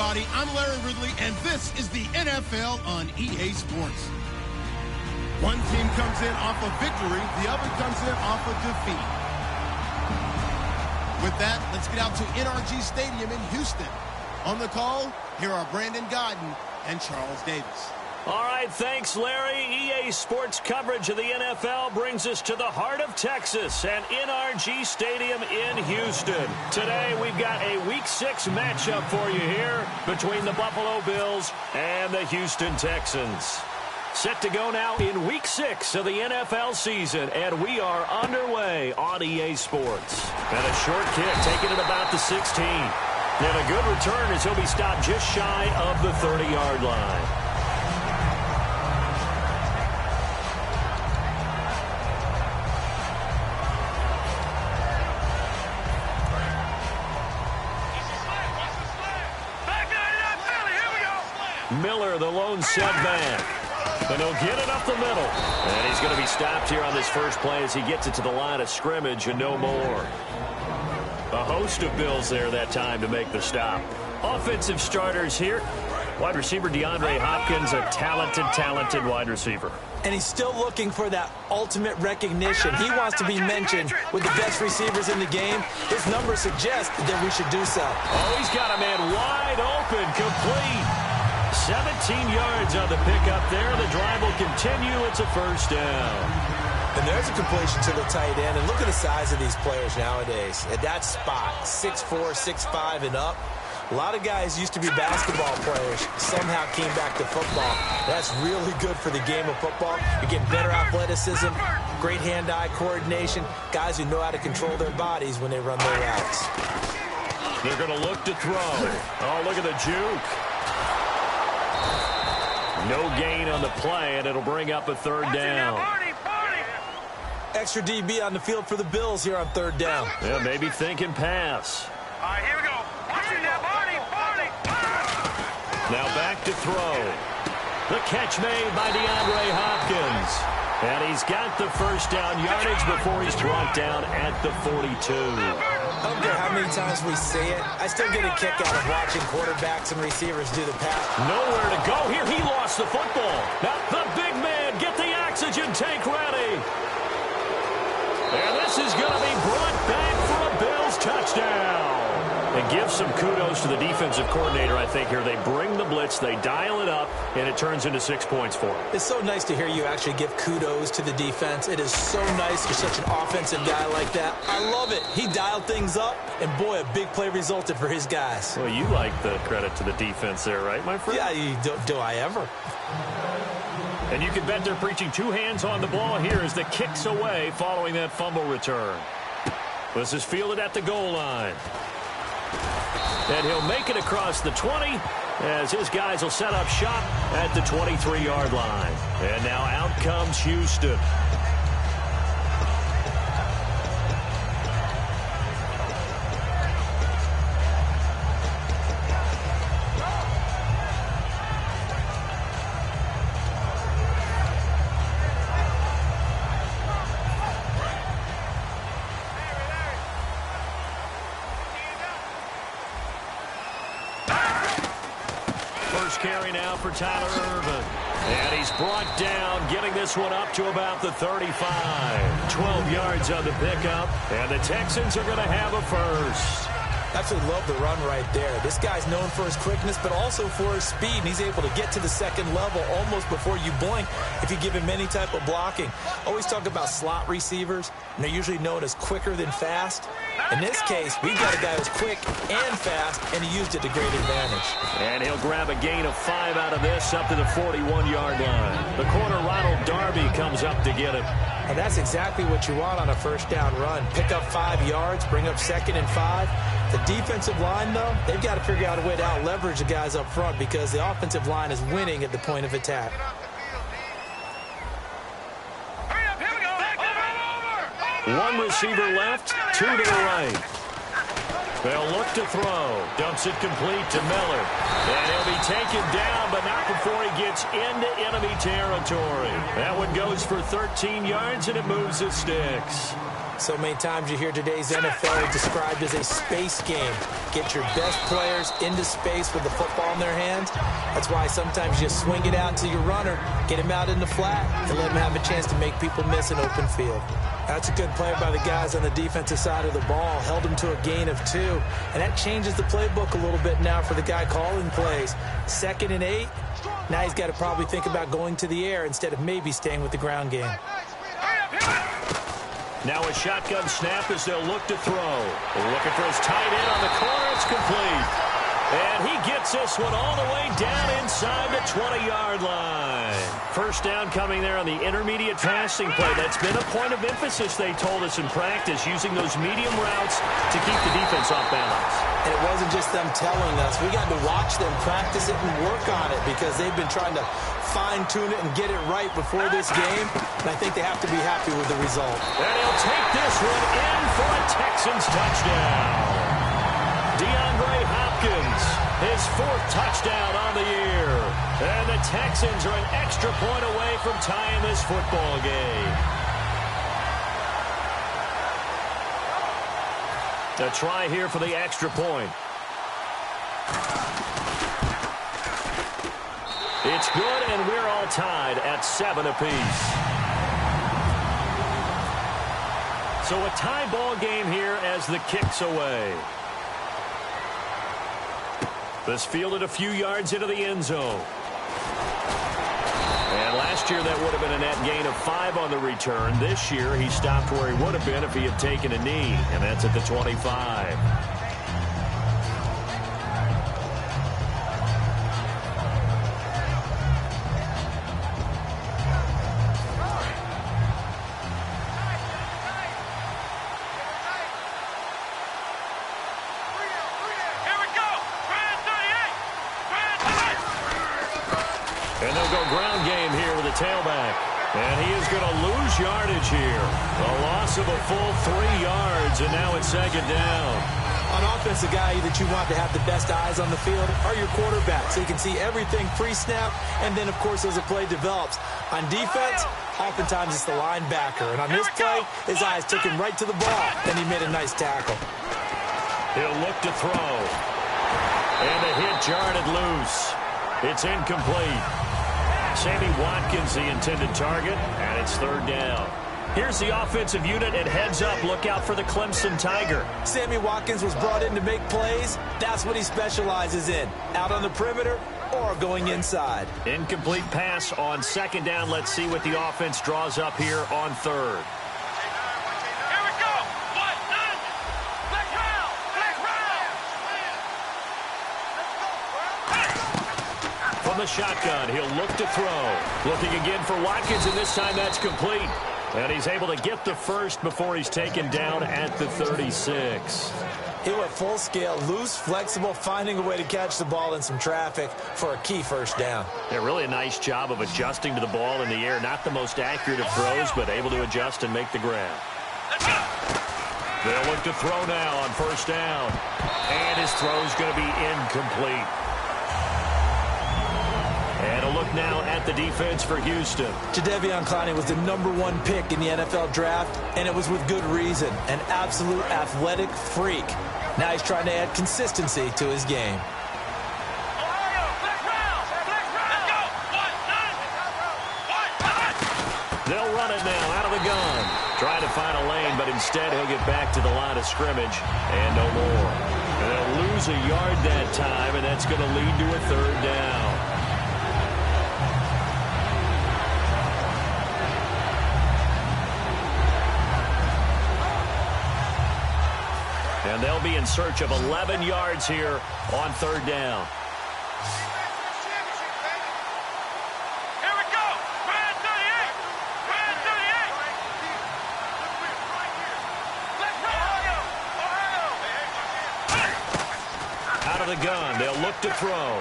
everybody. I'm Larry Ridley, and this is the NFL on EA Sports. One team comes in off a victory, the other comes in off a defeat. With that, let's get out to NRG Stadium in Houston. On the call, here are Brandon Godden and Charles Davis. All right, thanks, Larry. EA Sports coverage of the NFL brings us to the heart of Texas and NRG Stadium in Houston. Today, we've got a Week 6 matchup for you here between the Buffalo Bills and the Houston Texans. Set to go now in Week 6 of the NFL season, and we are underway on EA Sports. And a short kick taken at about the 16. And a good return as he'll be stopped just shy of the 30-yard line. Miller, the lone setback. And he'll get it up the middle. And he's going to be stopped here on this first play as he gets it to the line of scrimmage and no more. A host of Bills there that time to make the stop. Offensive starters here. Wide receiver DeAndre Hopkins, a talented wide receiver. And he's still looking for that ultimate recognition. He wants to be mentioned with the best receivers in the game. His numbers suggest that we should do so. Oh, he's got a man wide open, complete. 17 yards on the pickup there. The drive will continue. It's a first down. And there's a completion to the tight end. And look at the size of these players nowadays. At that spot, 6'4", 6'5", and up. A lot of guys used to be basketball players, somehow came back to football. That's really good for the game of football. You're getting better athleticism, great hand-eye coordination, guys who know how to control their bodies when they run their routes. They're going to look to throw. Oh, look at the juke. No gain on the play, and it'll bring up a third down. Extra DB on the field for the Bills here on third down. Yeah, maybe thinking pass. All right, here we go. Watching now, Barney. Now back to throw. The catch made by DeAndre Hopkins. And he's got the first down yardage before he's brought down at the 42. I don't care how many times we say it. I still get a kick out of watching quarterbacks and receivers do the pass. Nowhere to go here. He lost the football. Now the big man, get the oxygen tank ready. And this is going to be brought back for a Bills touchdown. And give some kudos to the defensive coordinator, I think, here. They bring the blitz, they dial it up, and it turns into 6 points for them. It's so nice to hear you actually give kudos to the defense. It is so nice you're such an offensive guy like that. I love it. He dialed things up, and boy, a big play resulted for his guys. Well, you like the credit to the defense there, right, my friend? Yeah, do I ever? And you can bet they're preaching two hands on the ball here as the kick's away following that fumble return. This is fielded at the goal line. And he'll make it across the 20 as his guys will set up shop at the 23-yard line. And now out comes Houston. Carry now for Tyler Irvin. And he's brought down, getting this one up to about the 35. 12 yards on the pickup, and the Texans are going to have a first. Absolutely love the run right there. This guy's known for his quickness, but also for his speed. And he's able to get to the second level almost before you blink if you give him any type of blocking. Always talk about slot receivers, and they're usually known as quicker than fast. In this case, we've got a guy who's quick and fast, and he used it to great advantage. And he'll grab a gain of 5 out of this up to the 41-yard line. The corner, Ronald Darby, comes up to get it. And that's exactly what you want on a first down run. Pick up 5 yards, bring up 2nd and 5. The defensive line, though, they've got to figure out a way to out-leverage the guys up front because the offensive line is winning at the point of attack. One receiver left, 2 to the right. They'll look to throw. Dumps it complete to Miller. And he'll be taken down, but not before he gets into enemy territory. That one goes for 13 yards, and it moves the sticks. So many times you hear today's NFL described as a space game. Get your best players into space with the football in their hands. That's why sometimes you swing it out to your runner, get him out in the flat, and let him have a chance to make people miss an open field. That's a good play by the guys on the defensive side of the ball. Held him to a gain of 2. And that changes the playbook a little bit now for the guy calling plays. 2nd and 8. Now he's got to probably think about going to the air instead of maybe staying with the ground game. Now a shotgun snap as they'll look to throw. Looking for his tight end on the corner. It's complete. And he gets this one all the way down inside the 20-yard line. First down coming there on the intermediate passing play. That's been a point of emphasis, they told us in practice, using those medium routes to keep the defense off balance. And it wasn't just them telling us. We got to watch them practice it and work on it because they've been trying to fine-tune it and get it right before this game. And I think they have to be happy with the result. And he'll take this one in for a Texans touchdown. DeAndre Hopkins, his 4th touchdown on the year. And the Texans are an extra point away from tying this football game. A try here for the extra point. It's good, and we're all tied at 7 apiece. So a tie ball game here as the kick's away. This fielded a few yards into the end zone. And last year that would have been a net gain of 5 on the return. This year he stopped where he would have been if he had taken a knee, and that's at the 25. And they'll go ground game here with a tailback. And he is going to lose yardage here. A loss of a full 3 yards, and now it's 2nd down. On offense, the guy that you want to have the best eyes on the field are your quarterbacks, so you can see everything pre-snap, and then, of course, as the play develops. On defense, oftentimes it's the linebacker. And on this play, his eyes took him right to the ball, and he made a nice tackle. He'll look to throw. And the hit jarred it loose. It's incomplete. Sammy Watkins, the intended target, and it's 3rd down. Here's the offensive unit, and heads up, look out for the Clemson Tiger. Sammy Watkins was brought in to make plays. That's what he specializes in, out on the perimeter or going inside. Incomplete pass on 2nd down. Let's see what the offense draws up here on 3rd. Here we go. Black round. From the shotgun, he'll look to throw. Looking again for Watkins, and this time that's complete. And he's able to get the first before he's taken down at the 36. He went full scale, loose, flexible, finding a way to catch the ball in some traffic for a key 1st down. Yeah, really a nice job of adjusting to the ball in the air. Not the most accurate of throws, but able to adjust and make the grab. They'll look to throw now on 1st down. And his throw's going to be incomplete. And a look now at the defense for Houston. Jadeveon Clowney was the #1 pick in the NFL draft, and it was with good reason. An absolute athletic freak. Now he's trying to add consistency to his game. They'll run it now out of the gun. Trying to find a lane, but instead he'll get back to the line of scrimmage and no more. And they'll lose a yard that time, and that's going to lead to a 3rd down. And they'll be in search of 11 yards here on 3rd down. Here we go. Brand 38. Brand 38. Out of the gun, they'll look to throw.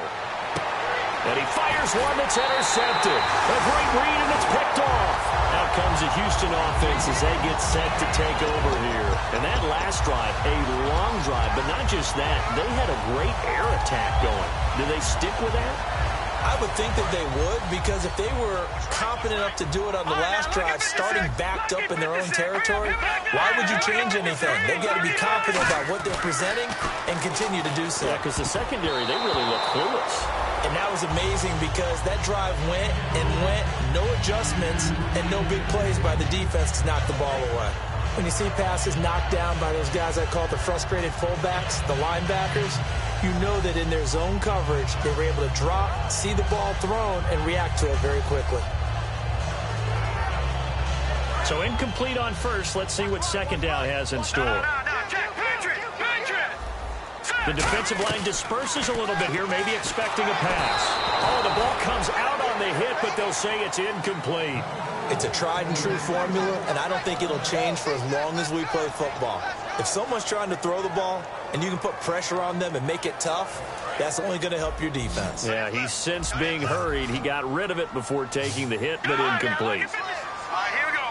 And he fires one that's intercepted. A great read, and it's picked off. Out comes the Houston offense as they get set to take over here. And that last drive, a long drive, but not just that. They had a great air attack going. Do they stick with that? I would think that they would, because if they were competent enough to do it on the last drive, starting backed up in their own territory, why would you change anything? They've got to be confident about what they're presenting and continue to do so. Yeah, because the secondary, they really look clueless. And that was amazing because that drive went and went, no adjustments, and no big plays by the defense to knock the ball away. When you see passes knocked down by those guys I call the frustrated fullbacks, the linebackers, you know that in their zone coverage, they were able to drop, see the ball thrown, and react to it very quickly. So incomplete on first. Let's see what second down has in store. The defensive line disperses a little bit here, maybe expecting a pass. Oh, the ball comes out on the hit, but they'll say it's incomplete. It's a tried-and-true formula, and I don't think it'll change for as long as we play football. If someone's trying to throw the ball and you can put pressure on them and make it tough, that's only going to help your defense. Yeah, he's since being hurried. He got rid of it before taking the hit, but incomplete. Here we go.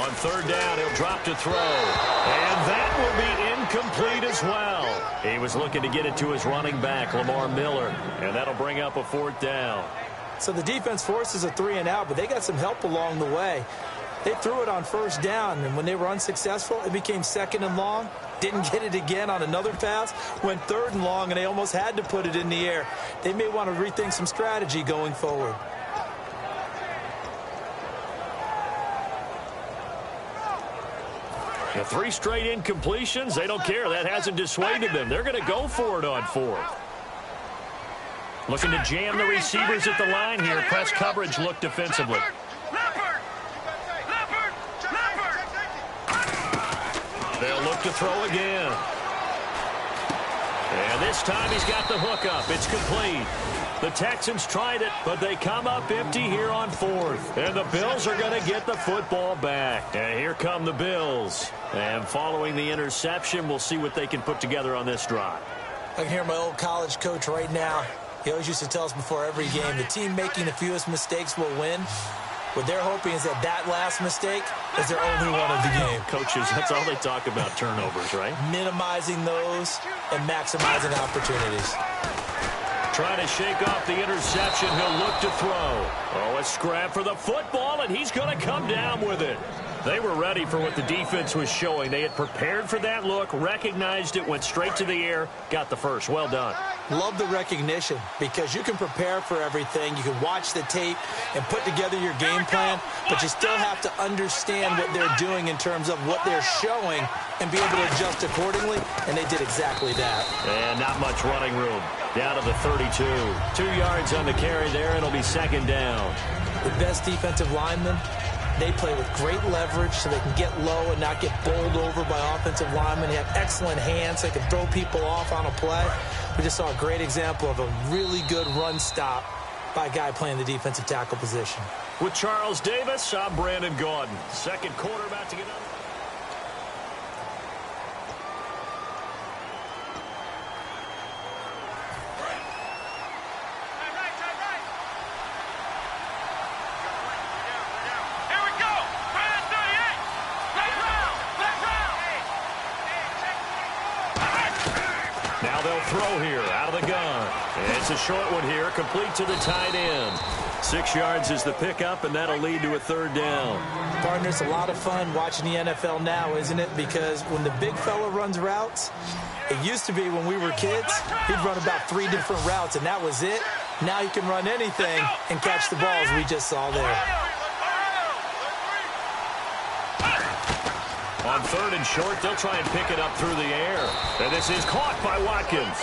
On third down, he'll drop to throw. And that will be incomplete as well. He was looking to get it to his running back, Lamar Miller, and that'll bring up a fourth down. So the defense forces a 3-and-out, but they got some help along the way. They threw it on first down, and when they were unsuccessful, it became second and long. Didn't get it again on another pass. Went third and long, and they almost had to put it in the air. They may want to rethink some strategy going forward. The 3 straight incompletions, they don't care. That hasn't dissuaded them. They're going to go for it on fourth. Looking to jam the receivers at the line here. Press coverage look defensively. They'll look to throw again. And this time he's got the hook up. It's complete. The Texans tried it, but they come up empty here on fourth. And the Bills are going to get the football back. And here come the Bills. And following the interception, we'll see what they can put together on this drive. I can hear my old college coach right now. He always used to tell us before every game, the team making the fewest mistakes will win. What they're hoping is that last mistake is their only one of the game. Coaches, that's all they talk about, turnovers, right? Minimizing those and maximizing opportunities. Trying to shake off the interception. He'll look to throw. Oh, a scrap for the football, and he's going to come down with it. They were ready for what the defense was showing. They had prepared for that look, recognized it, went straight to the air, got the first. Well done. Love the recognition because you can prepare for everything. You can watch the tape and put together your game plan, but you still have to understand what they're doing in terms of what they're showing and be able to adjust accordingly, and they did exactly that. And not much running room. Down to the 32. 2 yards on the carry there. It'll be second down. The best defensive linemen, they play with great leverage so they can get low and not get bowled over by offensive linemen. They have excellent hands. They can throw people off on a play. We just saw a great example of a really good run stop by a guy playing the defensive tackle position. With Charles Davis, I'm Brandon Gaudin. Second quarter about to get on. Throw here out of the gun. It's a short one here, complete to the tight end. 6 yards is the pickup, and that'll lead to a third down. Partner, it's a lot of fun watching the NFL now, isn't it? Because when the big fella runs routes, it used to be when we were kids, he'd run about 3 different routes, and that was it. Now he can run anything and catch the balls we just saw there. On third and short, they'll try and pick it up through the air. And this is caught by Watkins.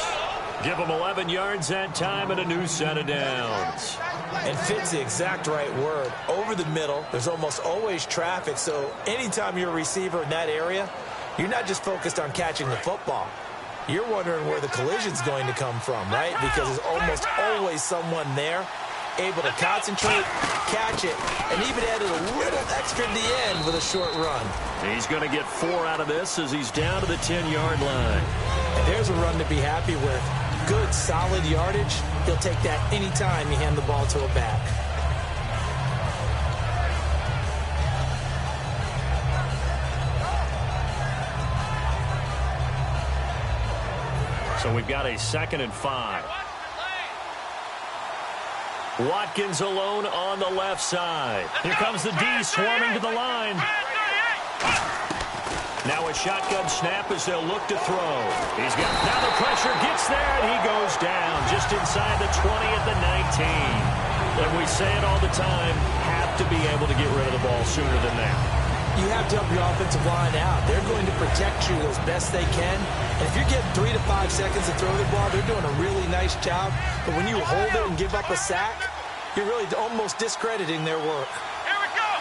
Give him 11 yards that time and a new set of downs. And fit's the exact right word. Over the middle, there's almost always traffic, so anytime you're a receiver in that area, you're not just focused on catching the football. You're wondering where the collision's going to come from, right? Because there's almost always someone there able to concentrate, catch it, and even added a little extra at the end with a short run. He's going to get 4 out of this as he's down to the 10-yard line. And there's a run to be happy with. Good, solid yardage. He'll take that anytime you hand the ball to a back. So we've got a 2nd and 5. Watkins alone on the left side. Here comes the D swarming to the line. Now a shotgun snap as they'll look to throw. Now the pressure gets there, and he goes down just inside the 20 at the 19. And we say it all the time, have to be able to get rid of the ball sooner than that. You have to help your offensive line out. They're going to protect you as best they can. And if you're getting 3 to 5 seconds to throw the ball, they're doing a really nice job. But when you hold it and give up a sack, you're really almost discrediting their work. Here we go.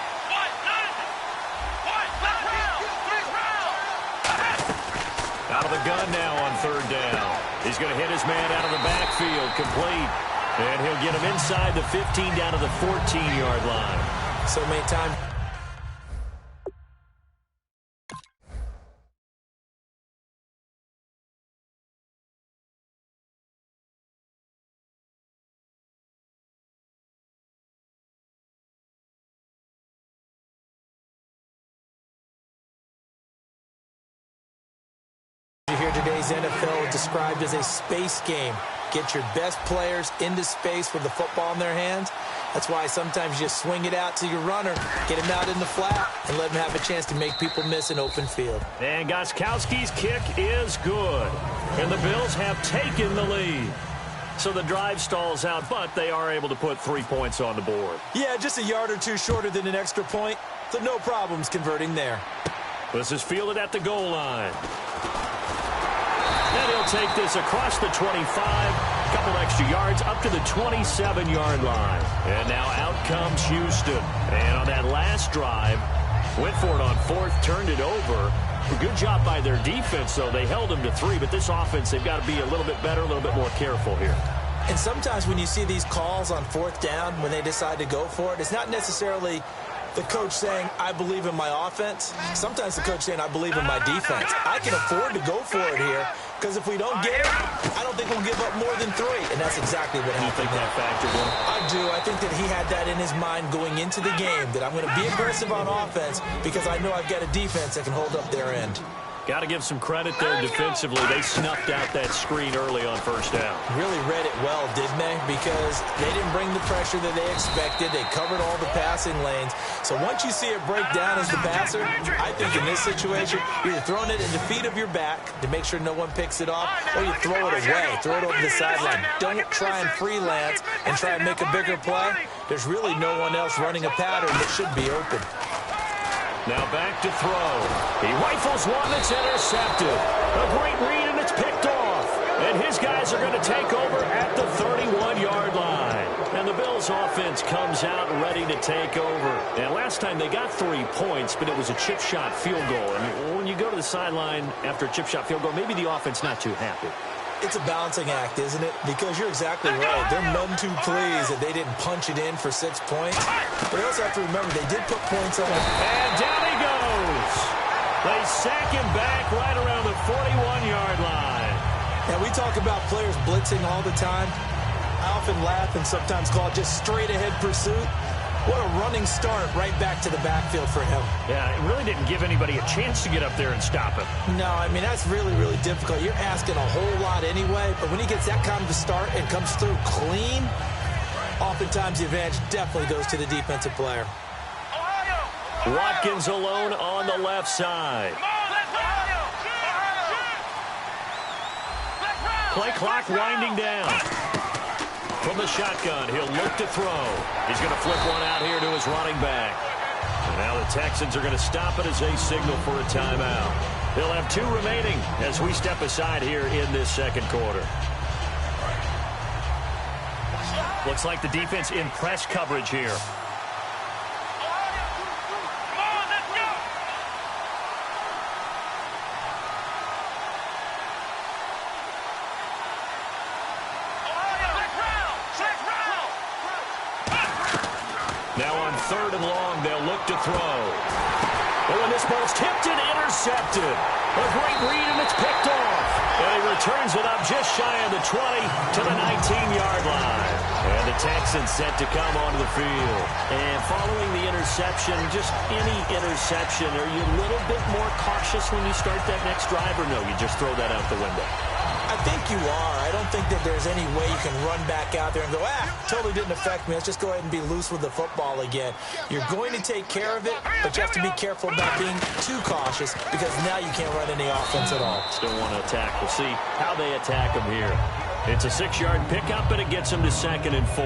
Out of the gun now on third down. He's going to hit his man out of the backfield, complete. And he'll get him inside the 15 down to the 14-yard line. So many times. Here today's NFL described as a space game. Get your best players into space with the football in their hands. That's why sometimes you just swing it out to your runner, get him out in the flat, and let him have a chance to make people miss an open field. And Gostkowski's kick is good. And the Bills have taken the lead. So the drive stalls out, but they are able to put 3 points on the board. Yeah, just a yard or two shorter than an extra point, so no problems converting there. This is fielded at the goal line. And he'll take this across the 25, a couple extra yards up to the 27-yard line. And now out comes Houston. And on that last drive, went for it on fourth, turned it over. A good job by their defense, though. They held them to 3, but this offense, they've got to be a little bit better, a little bit more careful here. And sometimes when you see these calls on fourth down, when they decide to go for it, it's not necessarily the coach saying, I believe in my offense. Sometimes the coach saying, I believe in my defense. I can afford to go for it here, because if we don't get it, I don't think we'll give up more than 3. And that's exactly what happened. You think that factored in? I do. I think that he had that in his mind going into the game, that I'm going to be aggressive on offense because I know I've got a defense that can hold up their end. Got to give some credit there defensively. They snuffed out that screen early on first down. Really read it well, didn't they? Because they didn't bring the pressure that they expected. They covered all the passing lanes. So once you see it break down as the passer, I think in this situation, you're either throwing it in the feet of your back to make sure no one picks it off, or you throw it away, throw it over the sideline. Don't try and freelance and try and make a bigger play. There's really no one else running a pattern that should be open. Now back to throw. He rifles one that's intercepted. A great read, and it's picked off. And his guys are going to take over at the 31-yard line. And the Bills' offense comes out ready to take over. And last time they got 3 points, but it was a chip shot field goal. And when you go to the sideline after a chip shot field goal, maybe the offense not too happy. It's a balancing act, isn't it? Because you're exactly right. They're none too pleased that they didn't punch it in for 6 points. But they also have to remember they did put points on it. And down he goes. They sack him back right around the 41-yard line. Now, we talk about players blitzing all the time. I often laugh and sometimes call it just straight-ahead pursuit. What a running start right back to the backfield for him. Yeah, it really didn't give anybody a chance to get up there and stop him. No, I mean, that's really, really difficult. You're asking a whole lot anyway, but when he gets that kind of a start and comes through clean, oftentimes the advantage definitely goes to the defensive player. Watkins alone on the left side. Play clock winding down. From the shotgun, he'll look to throw. He's going to flip one out here to his running back. And now the Texans are going to stop it as they signal for a timeout. They'll have 2 remaining as we step aside here in this second quarter. Looks like the defense in press coverage here. Now on 3rd and long, they'll look to throw. Oh, and this ball's tipped and intercepted. A great read, and it's picked off. And he returns it up just shy of the 20 to the 19-yard line. And the Texans set to come onto the field. And following the interception, just any interception, are you a little bit more cautious when you start that next drive, or no, you just throw that out the window? I think you are. I don't think that there's any way you can run back out there and go, totally didn't affect me. Let's just go ahead and be loose with the football again. You're going to take care of it, but you have to be careful about being too cautious because now you can't run any offense at all. Still want to attack. We'll see how they attack him here. It's a 6-yard pickup, and it gets him to 2nd and 4.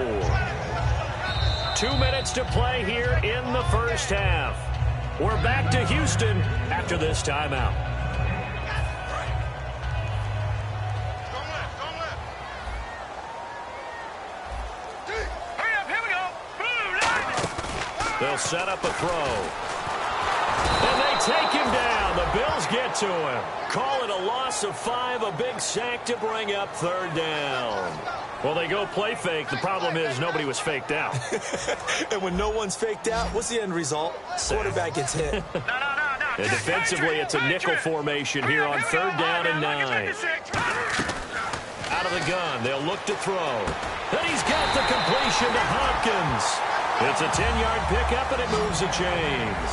2 minutes to play here in the first half. We're back to Houston after this timeout. They'll set up a throw. And they take him down. The Bills get to him. Call it a loss of 5, a big sack to bring up 3rd down. Well, they go play fake. The problem is nobody was faked out. And when no one's faked out, what's the end result? Quarterback gets hit. And defensively, it's a nickel formation here on 3rd down and 9. Out of the gun, they'll look to throw. And he's got the completion to Hopkins. It's a 10-yard pickup, and it moves the chains.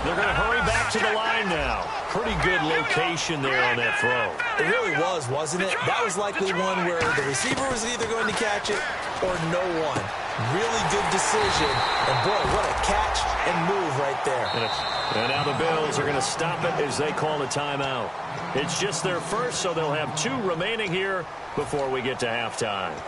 They're going to hurry back to the line now. Pretty good location there on that throw. It really was, wasn't it? That was likely one where the receiver was either going to catch it or no one. Really good decision. And, boy, what a catch and move right there. And now the Bills are going to stop it as they call a timeout. It's just their first, so they'll have 2 remaining here before we get to halftime.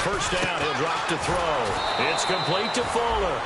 First down, he'll drop to throw. It's complete to Fuller.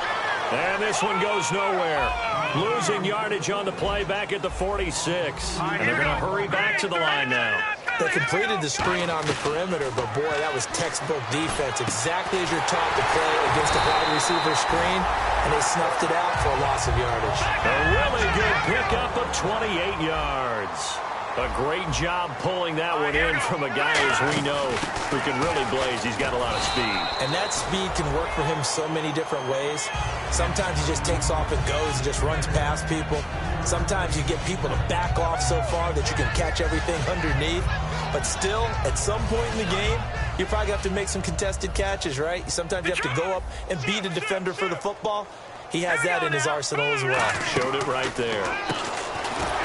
And this one goes nowhere. Losing yardage on the play back at the 46. And they're going to hurry back to the line now. They completed the screen on the perimeter, but, boy, that was textbook defense. Exactly as you're taught to play against a wide receiver screen, and they snuffed it out for a loss of yardage. A really good pickup of 28 yards. A great job pulling that one in from a guy, as we know, who can really blaze. He's got a lot of speed. And that speed can work for him so many different ways. Sometimes he just takes off and goes and just runs past people. Sometimes you get people to back off so far that you can catch everything underneath. But still, at some point in the game, you probably have to make some contested catches, right? Sometimes you have to go up and beat a defender for the football. He has that in his arsenal as well. Showed it right there.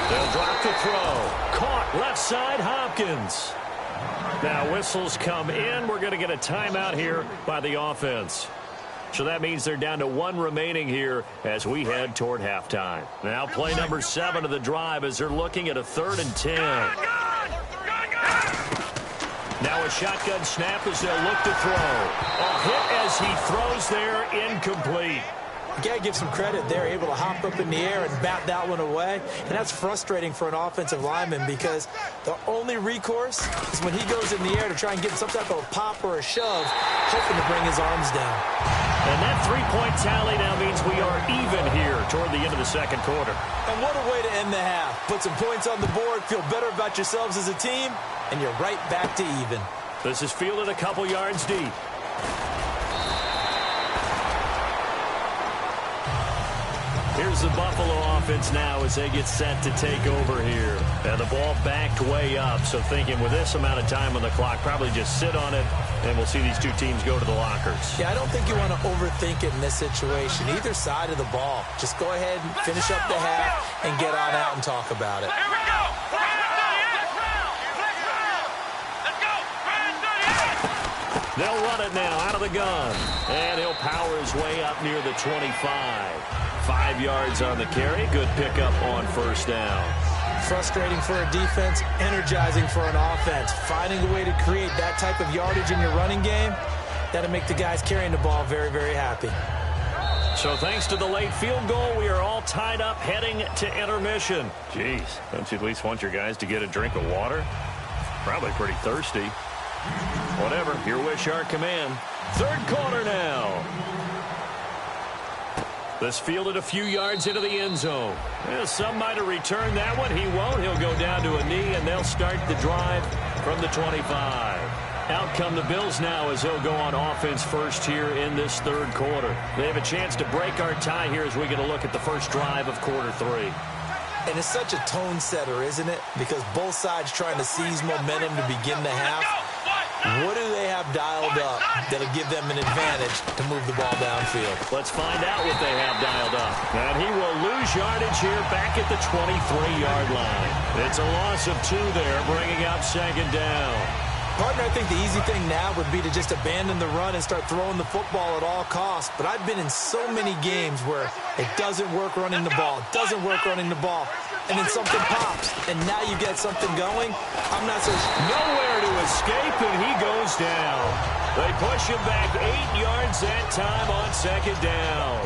They'll drop to throw. Caught left side, Hopkins. Now whistles come in. We're going to get a timeout here by the offense. So that means they're down to 1 remaining here as we head toward halftime. Now play number 7 of the drive as they're looking at a 3rd and 10. Now a shotgun snap as they'll look to throw. A hit as he throws there, incomplete. You got to give some credit. They're able to hop up in the air and bat that one away. And that's frustrating for an offensive lineman because the only recourse is when he goes in the air to try and get some type of a pop or a shove, hoping to bring his arms down. And that 3-point tally now means we are even here toward the end of the 2nd quarter. And what a way to end the half. Put some points on the board, feel better about yourselves as a team, and you're right back to even. This is fielded a couple yards deep. Here's the Buffalo offense now as they get set to take over here. And the ball backed way up, so thinking with this amount of time on the clock, probably just sit on it, and we'll see these 2 teams go to the lockers. Yeah, I don't think you want to overthink it in this situation. Either side of the ball. Just go ahead and finish up the half and get on out and talk about it. Here we go. Let's go. They'll run it now out of the gun. And he'll power his way up near the 25. 5 yards on the carry. Good pickup on 1st down. Frustrating for a defense, energizing for an offense. Finding a way to create that type of yardage in your running game, that'll make the guys carrying the ball very, very happy. So thanks to the late field goal, we are all tied up heading to intermission. Jeez, don't you at least want your guys to get a drink of water? Probably pretty thirsty. Whatever, your wish, our command. 3rd quarter now. This fielded a few yards into the end zone. Well, some might have returned that one. He won't. He'll go down to a knee, and they'll start the drive from the 25. Out come the Bills now as they'll go on offense first here in this 3rd quarter. They have a chance to break our tie here as we get a look at the first drive of quarter 3. And it's such a tone setter, isn't it? Because both sides trying to seize momentum to begin the half. What do they have have dialed up that'll give them an advantage to move the ball downfield? Let's find out what they have dialed up. And he will lose yardage here back at the 23-yard line. It's a loss of 2 there, bringing up second down. Partner, I think the easy thing now would be to just abandon the run and start throwing the football at all costs. But I've been in so many games where it doesn't work running the ball. It doesn't work running the ball. And then something pops, and now you get something going. I'm not so sure. Nowhere to escape, and he goes down. They push him back 8 yards that time on second down.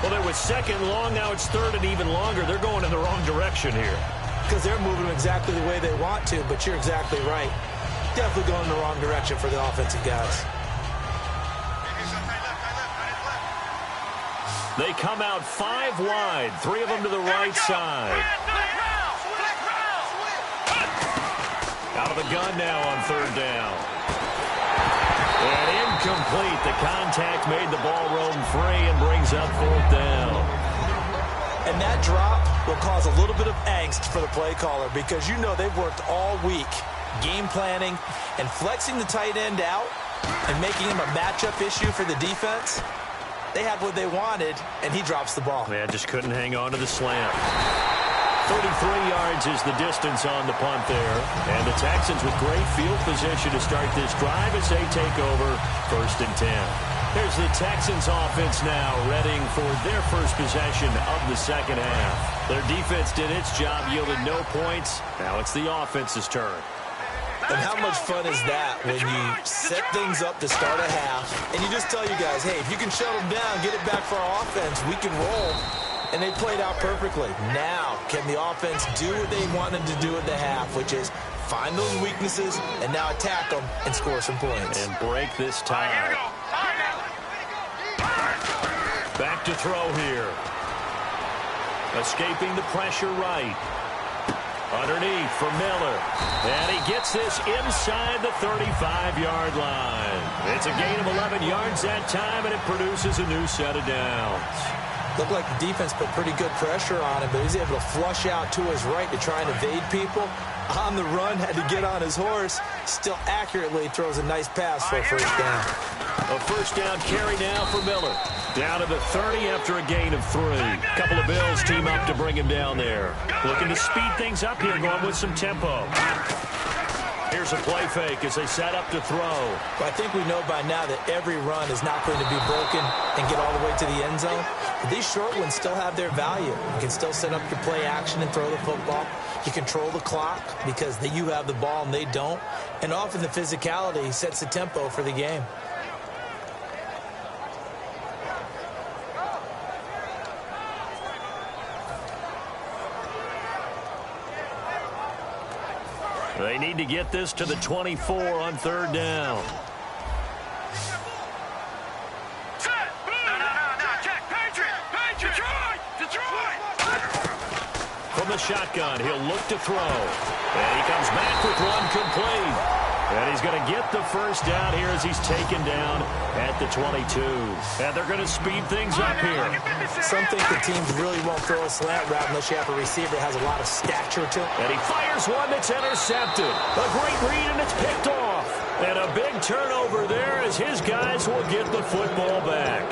Well, there was second long. Now it's third and even longer. They're going in the wrong direction here. Because they're moving exactly the way they want to, but you're exactly right. Definitely going in the wrong direction for the offensive guys. They come out 5 wide, 3 of them to the right side. Out of the gun now on third down. And incomplete. The contact made the ball roam free and brings up fourth down. And that drop will cause a little bit of angst for the play caller because you know they've worked all week game planning and flexing the tight end out and making him a matchup issue for the defense. They had what they wanted, and he drops the ball. Man, just couldn't hang on to the slant. 33 yards is the distance on the punt there. And the Texans with great field position to start this drive as they take over first and 10. Here's the Texans offense now, readying for their first possession of the second half. Their defense did its job, yielded no points. Now it's the offense's turn. And how much fun is that when you set things up to start a half and you just tell you guys, hey, if you can shut them down, get it back for our offense, we can roll. And they played out perfectly. Now, can the offense do what they wanted to do at the half, which is find those weaknesses and now attack them and score some points. And break this tie. Back to throw here. Escaping the pressure right. Underneath for Miller. And he gets this inside the 35-yard line. It's a gain of 11 yards that time, and it produces a new set of downs. Looked like the defense put pretty good pressure on him, but he was able to flush out to his right to try and evade people. On the run, had to get on his horse. Still accurately throws a nice pass for a first down. A first down carry now for Miller. Down to the 30 after a gain of 3. Couple of Bills team up to bring him down there. Looking to speed things up here, going with some tempo. Here's a play fake as they set up to throw. Well, I think we know by now that every run is not going to be broken and get all the way to the end zone. But these short ones still have their value. You can still set up your play action and throw the football. You control the clock because you have the ball and they don't. And often the physicality sets the tempo for the game. They need to get this to the 24 on third down. From the shotgun, he'll look to throw. And he comes back with one complete. And he's going to get the first down here as he's taken down at the 22. And they're going to speed things up here. Some think the teams really won't throw a slant route unless you have a receiver that has a lot of stature to it. And he fires one that's intercepted. A great read, and it's picked off. And a big turnover there as his guys will get the football back.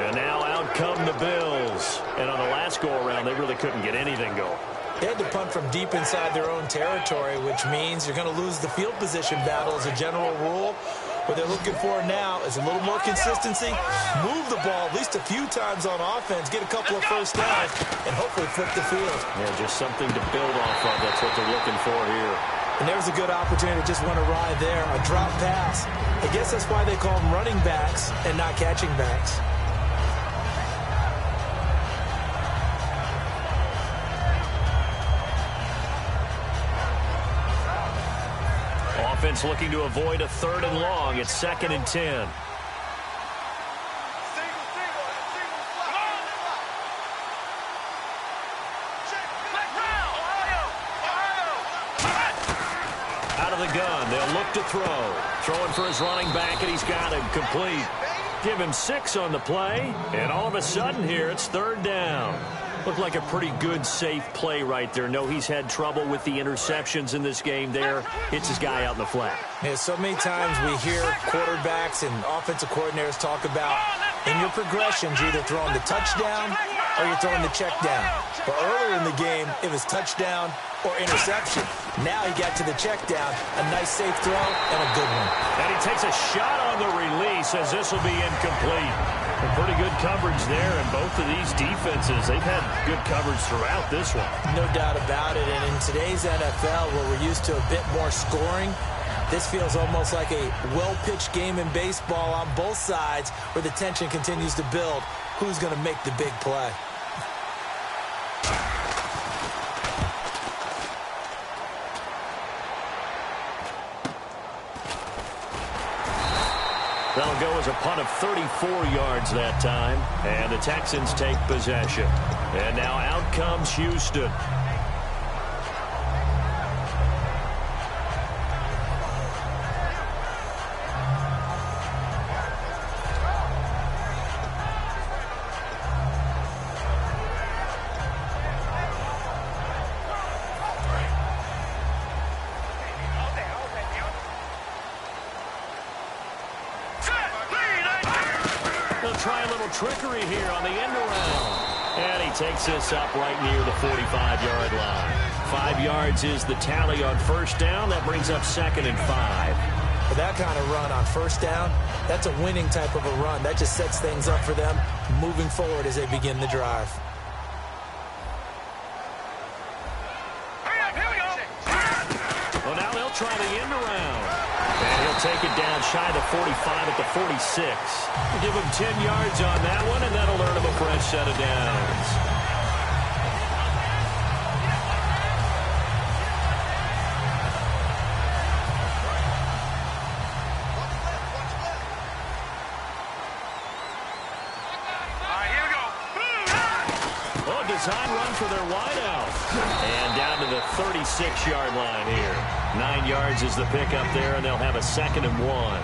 And now out come the Bills. And on the last go-around, they really couldn't get anything going. They had to punt from deep inside their own territory, which means you're going to lose the field position battle as a general rule. What they're looking for now is a little more consistency, move the ball at least a few times on offense, get a couple of first downs, and hopefully flip the field. Yeah, just something to build off of. That's what they're looking for here. And there's a good opportunity to just went awry there, a drop pass. I guess that's why they call them running backs and not catching backs. Offense looking to avoid a third and long. It's 2nd and 10. Out of the gun, they'll look to throw. Throwing for his running back, and he's got him complete. Give him 6 on the play, and all of a sudden here, it's third down. Looked like a pretty good, safe play right there. No, he's had trouble with the interceptions in this game there. Hits his guy out in the flat. Yeah, so many times we hear quarterbacks and offensive coordinators talk about in your progressions, you're either throwing the touchdown or you're throwing the check down. But earlier in the game, it was touchdown or interception. Now he got to the check down, a nice safe throw, and a good one. And he takes a shot on the release as this will be incomplete. A pretty good coverage there, and both of these defenses, they've had good coverage throughout this one. No doubt about it, and in today's NFL, where we're used to a bit more scoring, this feels almost like a well-pitched game in baseball on both sides where the tension continues to build. Who's going to make the big play? That'll go as a punt of 34 yards that time, and the Texans take possession. And now out comes Houston. Try a little trickery here on the end around. And he takes this up right near the 45-yard line. 5 yards is the tally on first down. That brings up 2nd and 5. For that kind of run on first down, that's a winning type of a run. That just sets things up for them moving forward as they begin the drive. Well, now they'll try the end around. And he'll take it down shy of the 45 at the 46. We'll give him 10 yards on that one, and that'll earn him a fresh set of downs. All right, here we go. Oh, design run for their wideout. And down to the 36-yard line here. 9 yards is the pickup there, and they'll have a 2nd and 1.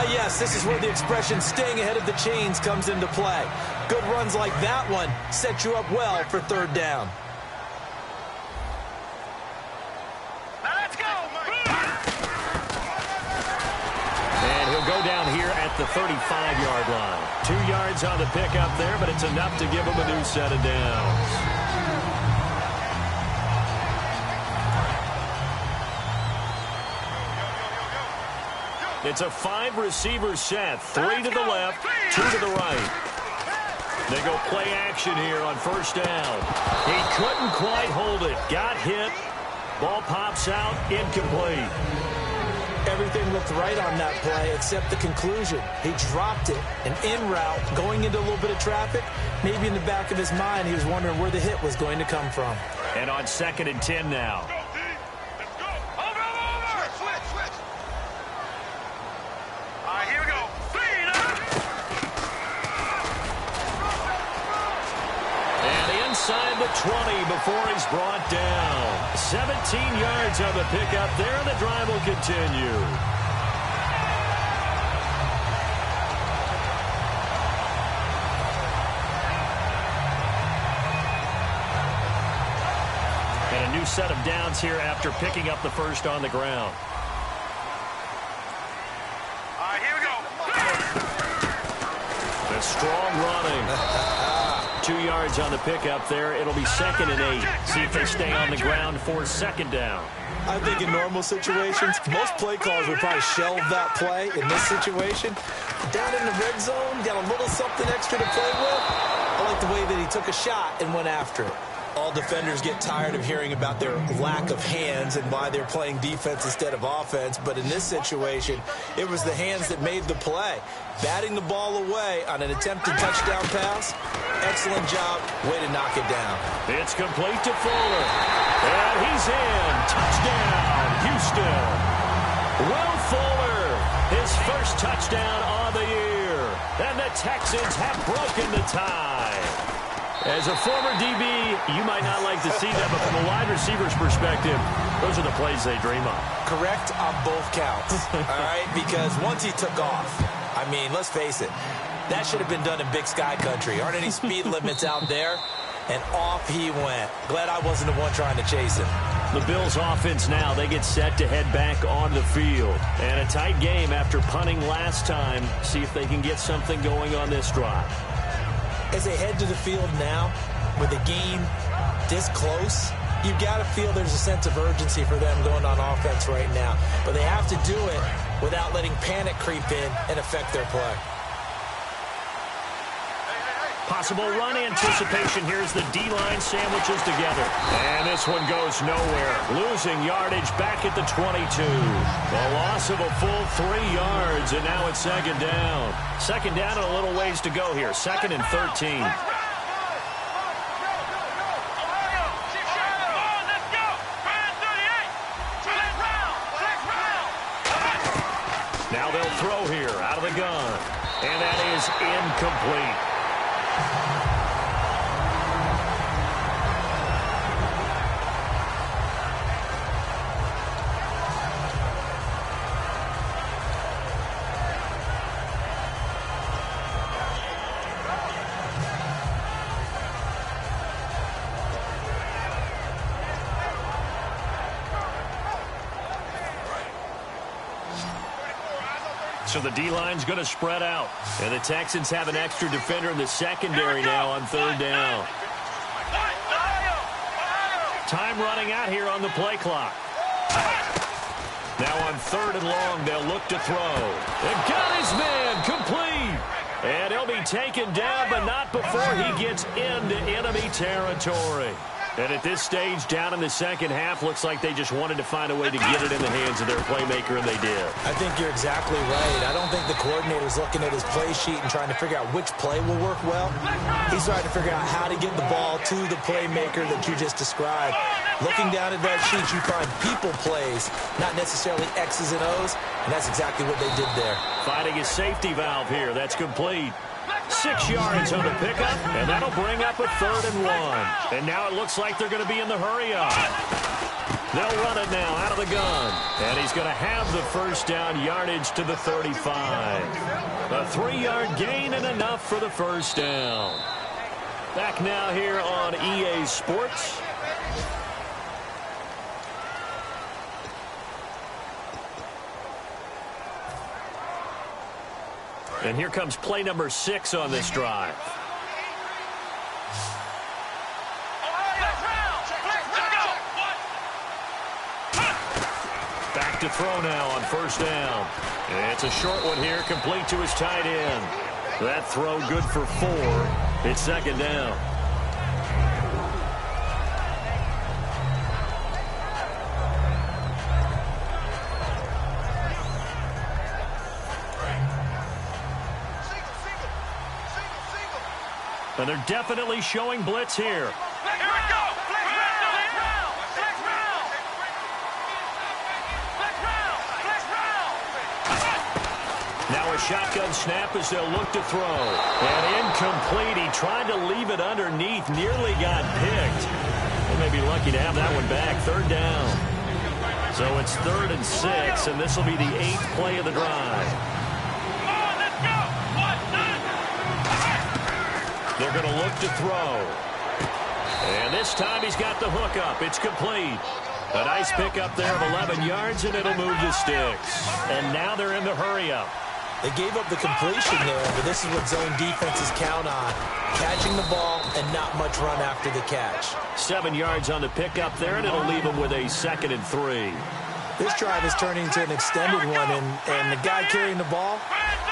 Yes, this is where the expression staying ahead of the chains comes into play. Good runs like that one set you up well for third down. Now let's go. And he'll go down here at the 35-yard line. 2 yards on the pickup there, but it's enough to give him a new set of downs. It's a 5-receiver set. 3 to the left, 2 to the right. They go play action here on first down. He couldn't quite hold it. Got hit. Ball pops out. Incomplete. Everything looked right on that play except the conclusion. He dropped it. An in route going into a little bit of traffic. Maybe in the back of his mind he was wondering where the hit was going to come from. And on 2nd and 10 now. Inside the 20 before he's brought down. 17 yards on the pickup there. The drive will continue. And a new set of downs here after picking up the first on the ground. All right, here we go. A strong running. 2 yards on the pickup there. It'll be 2nd and 8. See if they stay on the ground for 2nd down. I think in normal situations, most play callers would probably shelve that play. In this situation, down in the red zone, got a little something extra to play with. I like the way that he took a shot and went after it. All defenders get tired of hearing about their lack of hands and why they're playing defense instead of offense. But in this situation, it was the hands that made the play. Batting the ball away on an attempted touchdown pass. Excellent job. Way to knock it down. It's complete to Fuller. And he's in. Touchdown, Houston. Will Fuller, his first touchdown of the year. And the Texans have broken the tie. As a former DB, you might not like to see that, but from a wide receiver's perspective, those are the plays they dream of. Correct on both counts, all right? Because once he took off, I mean, let's face it, that should have been done in Big Sky Country. Aren't any speed limits out there? and off he went. Glad I wasn't the one trying to chase him. The Bills offense now, they get set to head back on the field. And a tight game after punting last time. See if they can get something going on this drive. As they head to the field now, with the game this close, you've got to feel there's a sense of urgency for them going on offense right now. But they have to do it without letting panic creep in and affect their play. Possible run anticipation. Here's the D-line sandwiches together. And this one goes nowhere. Losing yardage back at the 22. A loss of a full 3 yards, and now it's second down. Second down and a little ways to go here. Second and 13. Now they'll throw here out of the gun. And that is incomplete. So the D-line's going to spread out. And the Texans have an extra defender in the secondary now on third down. Time running out here on the play clock. Now on third and long, they'll look to throw. And got his man complete. And he'll be taken down, but not before he gets into enemy territory. And at this stage, down in the second half, looks like they just wanted to find a way to get it in the hands of their playmaker, and they did. I think you're exactly right. I don't think the coordinator's looking at his play sheet and trying to figure out which play will work well. He's trying to figure out how to get the ball to the playmaker that you just described. Looking down at that sheet, you find people plays, not necessarily X's and O's, and that's exactly what they did there. Finding his safety valve here. That's complete. 6 yards on the pickup, and that'll bring up a third and 1. And now it looks like they're going to be in the hurry-up. They'll run it now out of the gun. And he's going to have the first down, yardage to the 35. A 3-yard gain and enough for the first down. Back now here on EA Sports. And here comes play number 6 on this drive. Back to throw now on first down. And it's a short one here, complete to his tight end. That throw good for 4. It's second down. And they're definitely showing blitz here. Here we go. Now a shotgun snap as they'll look to throw. And incomplete. He tried to leave it underneath. Nearly got picked. They may be lucky to have that one back. Third down. So it's 3rd and 6, and this will be the 8th play of the drive. They're going to look to throw. And this time he's got the hook up. It's complete. A nice pickup there of 11 yards, and it'll move the sticks. And now they're in the hurry-up. They gave up the completion there, but this is what zone defenses count on. Catching the ball and not much run after the catch. 7 yards on the pickup there, and it'll leave them with a 2nd and 3. This drive is turning into an extended one, and the guy carrying the ball,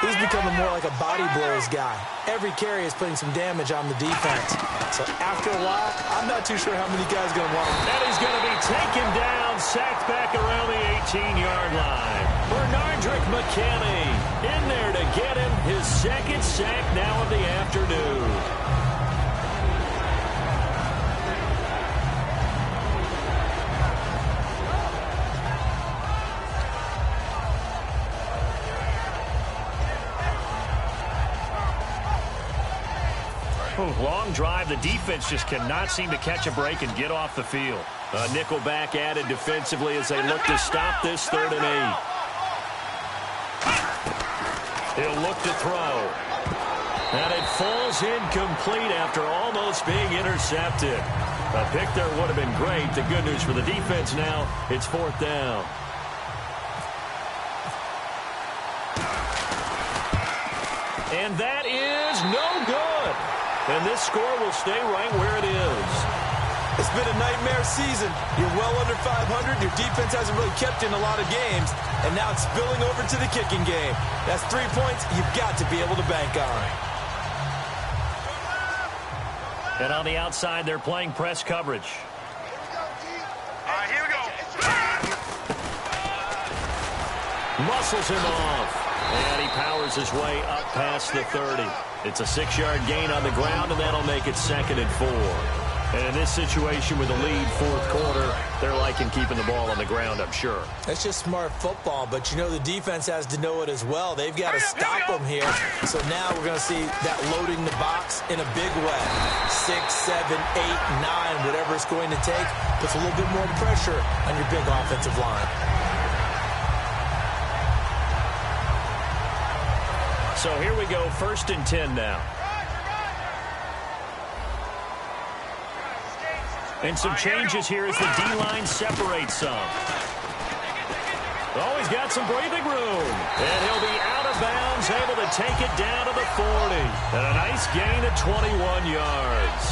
he's becoming more like a body blows guy. Every carry is putting some damage on the defense. So after a while, I'm not too sure how many guys are going to want him. And he's going to be taken down, sacked back around the 18-yard line. Bernardrick McKinney in there to get him his 2nd sack now of the afternoon. Long drive. The defense just cannot seem to catch a break and get off the field. A nickel back added defensively as they look to stop this 3rd and 8. He'll look to throw. And it falls incomplete after almost being intercepted. A pick there would have been great. The good news for the defense now, it's 4th down. And that is no good. And this score will stay right where it is. It's been a nightmare season. You're well under 500. Your defense hasn't really kept in a lot of games. And now it's spilling over to the kicking game. That's 3 points you've got to be able to bank on. And on the outside, they're playing press coverage. All right, here we go. Muscles him off. And he powers his way up past the 30. It's a 6-yard gain on the ground, and that'll make it 2nd and 4. And in this situation with a lead 4th quarter, they're liking keeping the ball on the ground, I'm sure. That's just smart football, but you know the defense has to know it as well. They've got to stop them here. So now we're going to see that loading the box in a big way. 6, 7, 8, 9, whatever it's going to take, puts a little bit more pressure on your big offensive line. So here we go, 1st and 10 now. And some changes here as the D-line separates some. Oh, he's got some breathing room. And he'll be out of bounds, able to take it down to the 40. And a nice gain of 21 yards.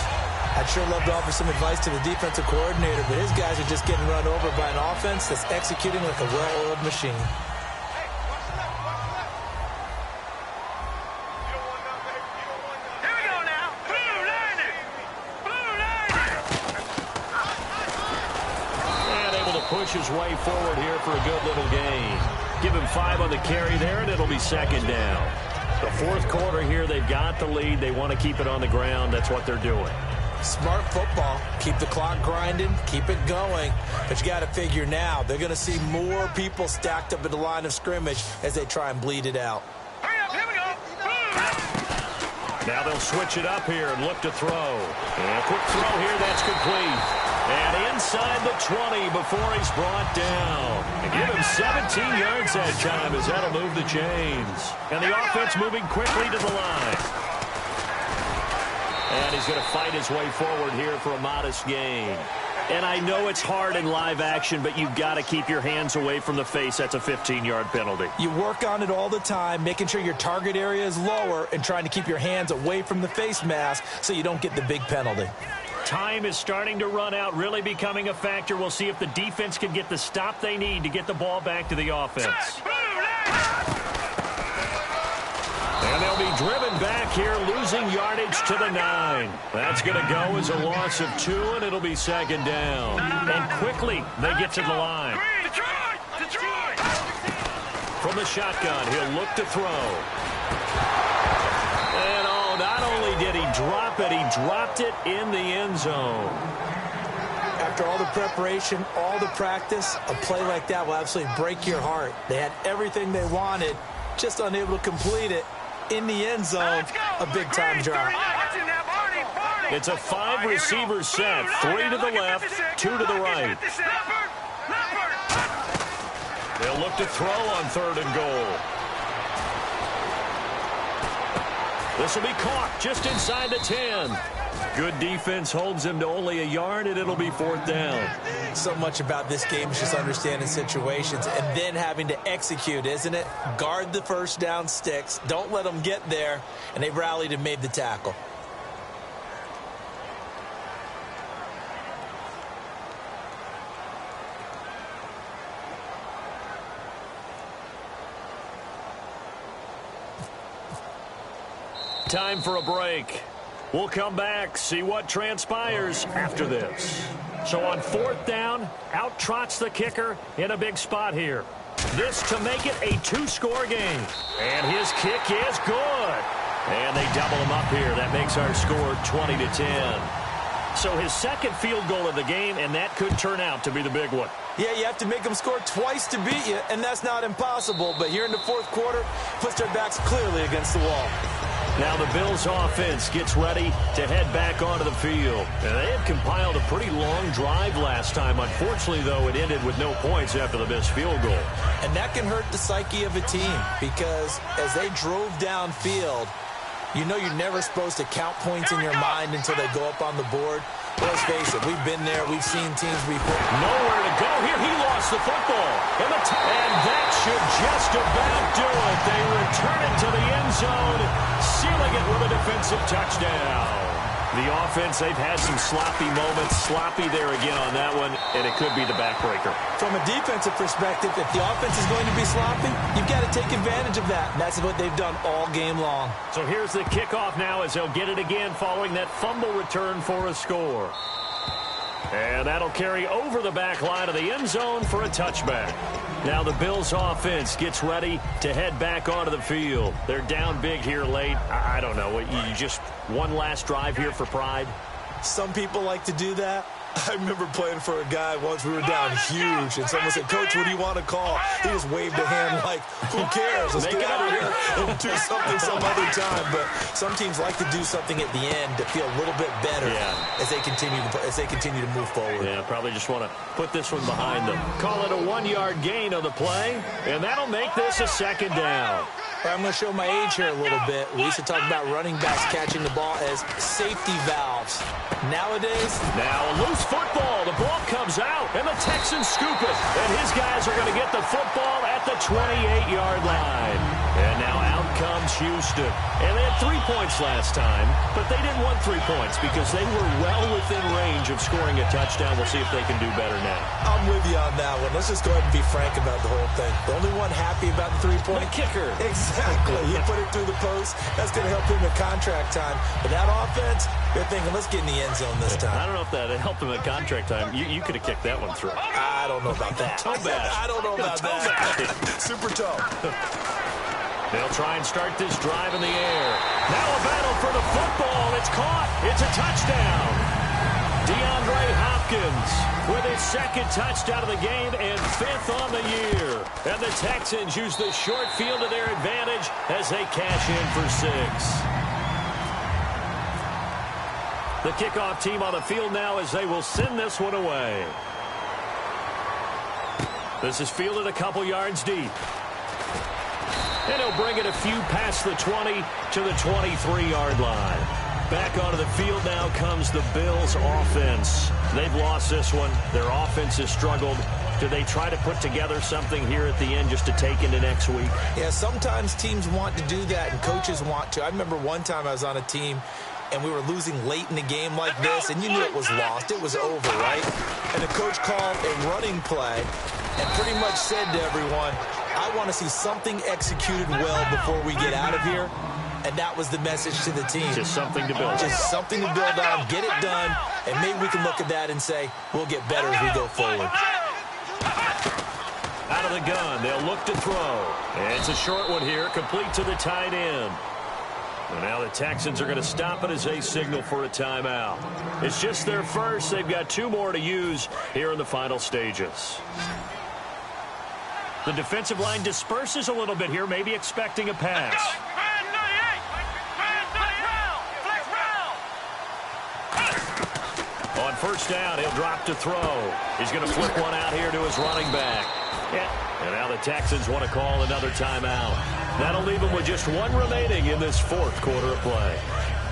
I'd sure love to offer some advice to the defensive coordinator, but his guys are just getting run over by an offense that's executing like a well-oiled machine. Push his way forward here for a good little gain. Give him 5 on the carry there, and it'll be 2nd down. The 4th quarter here, they've got the lead. They want to keep it on the ground. That's what they're doing. Smart football. Keep the clock grinding. Keep it going. But you got to figure now, they're going to see more people stacked up at the line of scrimmage as they try and bleed it out. Hurry up, here we go. Now they'll switch it up here and look to throw. And a quick throw here, that's complete. And inside the 20 before he's brought down. And give him 17 yards that time as that'll move the chains. And the offense moving quickly to the line. And he's going to fight his way forward here for a modest gain. And I know it's hard in live action, but you've got to keep your hands away from the face. That's a 15-yard penalty. You work on it all the time, making sure your target area is lower and trying to keep your hands away from the face mask so you don't get the big penalty. Time is starting to run out, really becoming a factor. We'll see if the defense can get the stop they need to get the ball back to the offense. And they'll be driven back here, losing yardage to the 9. That's going to go as a loss of 2, and it'll be 2nd down. And quickly, they get to the line. From the shotgun, he'll look to throw. And oh, not only did he drop it, he dropped it in the end zone. After all the preparation, all the practice, a play like that will absolutely break your heart. They had everything they wanted, just unable to complete it. In the end zone, a big-time drop. It's a 5-receiver set, 3 to the left, 2 to the right. They'll look to throw on 3rd and goal. This will be caught just inside the 10. Good defense holds him to only a yard, and it'll be 4th down. So much about this game is just understanding situations and then having to execute, isn't it? Guard the first down sticks. Don't let them get there. And they rallied and made the tackle. Time for a break. We'll come back, see what transpires after this. So on 4th down, out trots the kicker in a big spot here. This to make it a 2-score game. And his kick is good. And they double him up here. That makes our score 20-10. So his 2nd field goal of the game, and that could turn out to be the big one. Yeah, you have to make them score twice to beat you, and that's not impossible. But here in the 4th quarter, puts their backs clearly against the wall. Now the Bills' offense gets ready to head back onto the field. And they had compiled a pretty long drive last time. Unfortunately, though, it ended with no points after the missed field goal. And that can hurt the psyche of a team because as they drove downfield, You know you're never supposed to count points in your mind until they go up on the board. But let's face it, we've been there. We've seen teams before. Nowhere to go here. He lost the football. And that should just about do it. They return it to the end zone, sealing it with a defensive touchdown. The offense, they've had some sloppy moments. Sloppy there again on that one, and it could be the backbreaker. From a defensive perspective, if the offense is going to be sloppy, you've got to take advantage of that. And that's what they've done all game long. So here's the kickoff now as they'll get it again following that fumble return for a score. And that'll carry over the back line of the end zone for a touchback. Now the Bills offense gets ready to head back onto the field. They're down big here late. I don't know. You just one last drive here for pride? Some people like to do that. I remember playing for a guy once. We were down huge, and someone said, "Coach, what do you want to call?" He just waved a hand like, "Who cares? Let's get out of here and do something some other time." But some teams like to do something at the end to feel a little bit better as they continue to move forward. Yeah, probably just want to put this one behind them. Call it a 1-yard gain on the play, and that'll make this a second down. I'm going to show my age here a little bit. We used to talk about running backs catching the ball as safety valves. Nowadays, now a loose football. The ball comes out, and the Texans scoop it. And his guys are going to get the football at the 28-yard line. And now out comes Houston. And they had 3 points last time, but they didn't want 3 points because they were well within range of scoring a touchdown. We'll see if they can do better now. I'm with you on that one. Let's just go ahead and be frank about the whole thing. The only one happy about the 3-point kicker. Exactly. You put it through the post. That's going to help him at contract time. But that offense, they're thinking, let's get in the end zone this time. I don't know if that helped him at contract time. You could have kicked that one through. I don't know about that. Toe bash. I don't know about that. Super toe. They'll try and start this drive in the air. Now a battle for the football. It's caught. It's a touchdown. DeAndre Hopkins with his second touchdown of the game and 5th on the year. And the Texans use the short field to their advantage as they cash in for 6. The kickoff team on the field now as they will send this one away. This is fielded a couple yards deep. And he'll bring it a few past the 20 to the 23-yard line. Back onto the field now comes the Bills offense. They've lost this one. Their offense has struggled. Do they try to put together something here at the end just to take into next week? Yeah, sometimes teams want to do that and coaches want to. I remember one time I was on a team and we were losing late in the game like this, and you knew it was lost. It was over, right? And the coach called a running play and pretty much said to everyone, I want to see something executed well before we get out of here. And that was the message to the team. Just something to build on. Just something to build on, get it done, and maybe we can look at that and say, we'll get better as we go forward. Out of the gun, they'll look to throw. And it's a short one here, complete to the tight end. And now the Texans are going to stop it as they signal for a timeout. It's just their first. They've got 2 more to use here in the final stages. The defensive line disperses a little bit here, maybe expecting a pass. On first down, he'll drop to throw. He's going to flip one out here to his running back. And now the Texans want to call another timeout. That'll leave them with just 1 remaining in this 4th quarter of play.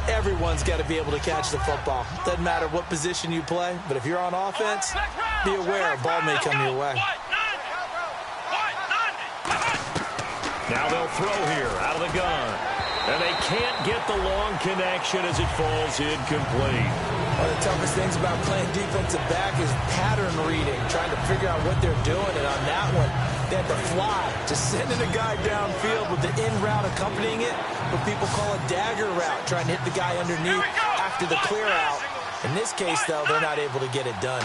Everyone's got to be able to catch the football. Doesn't matter what position you play, but if you're on offense, be aware a ball may come your way. Now they'll throw here out of the gun. And they can't get the long connection as it falls incomplete. One of the toughest things about playing defensive back is pattern reading, trying to figure out what they're doing. And on that one, they had to fly, just sending a guy downfield with the in route accompanying it, what people call a dagger route, trying to hit the guy underneath after the clear out. In this case, though, they're not able to get it done.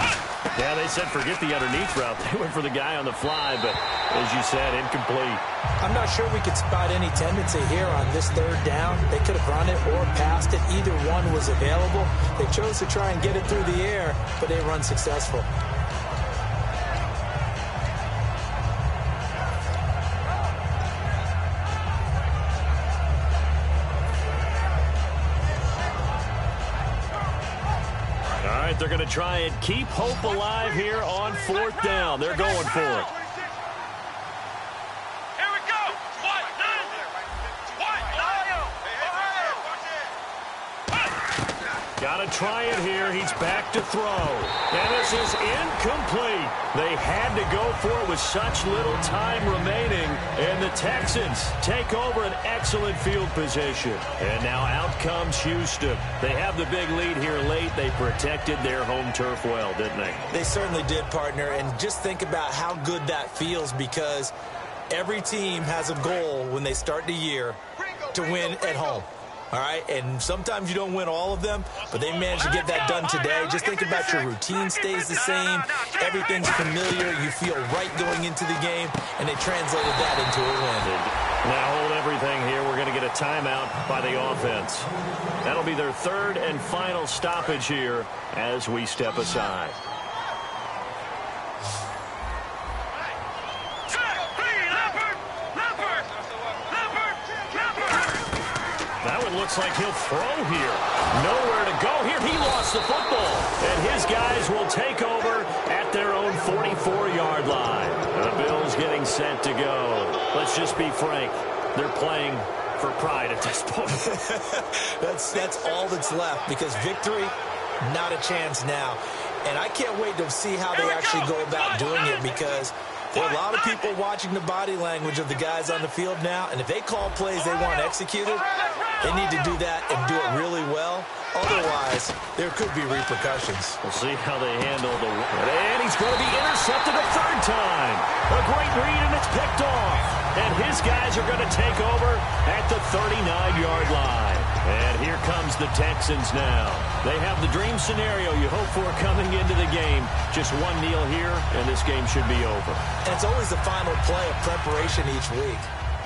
Yeah, they said forget the underneath route. They went for the guy on the fly, but as you said, incomplete. I'm not sure we could spot any tendency here on this 3rd down. They could have run it or passed it. Either one was available. They chose to try and get it through the air, but they were unsuccessful. They're going to try and keep hope alive here on 4th down. They're going for it. Here we go. Got to try it here. He's back to throw. And this is incomplete. They had to go for it with such little time remaining. And the Texans take over an excellent field position. And now out comes Houston. They have the big lead here late. They protected their home turf well, didn't they? They certainly did, partner. And just think about how good that feels, because every team has a goal when they start the year to win at home. All right, and sometimes you don't win all of them, but they managed to get that done today. Just think about your routine stays the same. Everything's familiar. You feel right going into the game, and they translated that into a win. Now hold everything here. We're going to get a timeout by the offense. That'll be their third and final stoppage here as we step aside. That one looks like he'll throw here. Nowhere to go here. He lost the football. And his guys will take over at their own 44-yard line. The Bills getting set to go. Let's just be frank. They're playing for pride at this point. That's all that's left, because victory, not a chance now. And I can't wait to see how they actually go about doing it, because there are a lot of people watching the body language of the guys on the field now, and if they call plays they want executed, they need to do that and do it really well. Otherwise, there could be repercussions. We'll see how they handle the... And he's going to be intercepted a third time. A great read, and it's picked off. And his guys are going to take over at the 39-yard line. And here comes the Texans now. They have the dream scenario you hope for coming into the game. Just one kneel here, and this game should be over. And it's always the final play of preparation each week.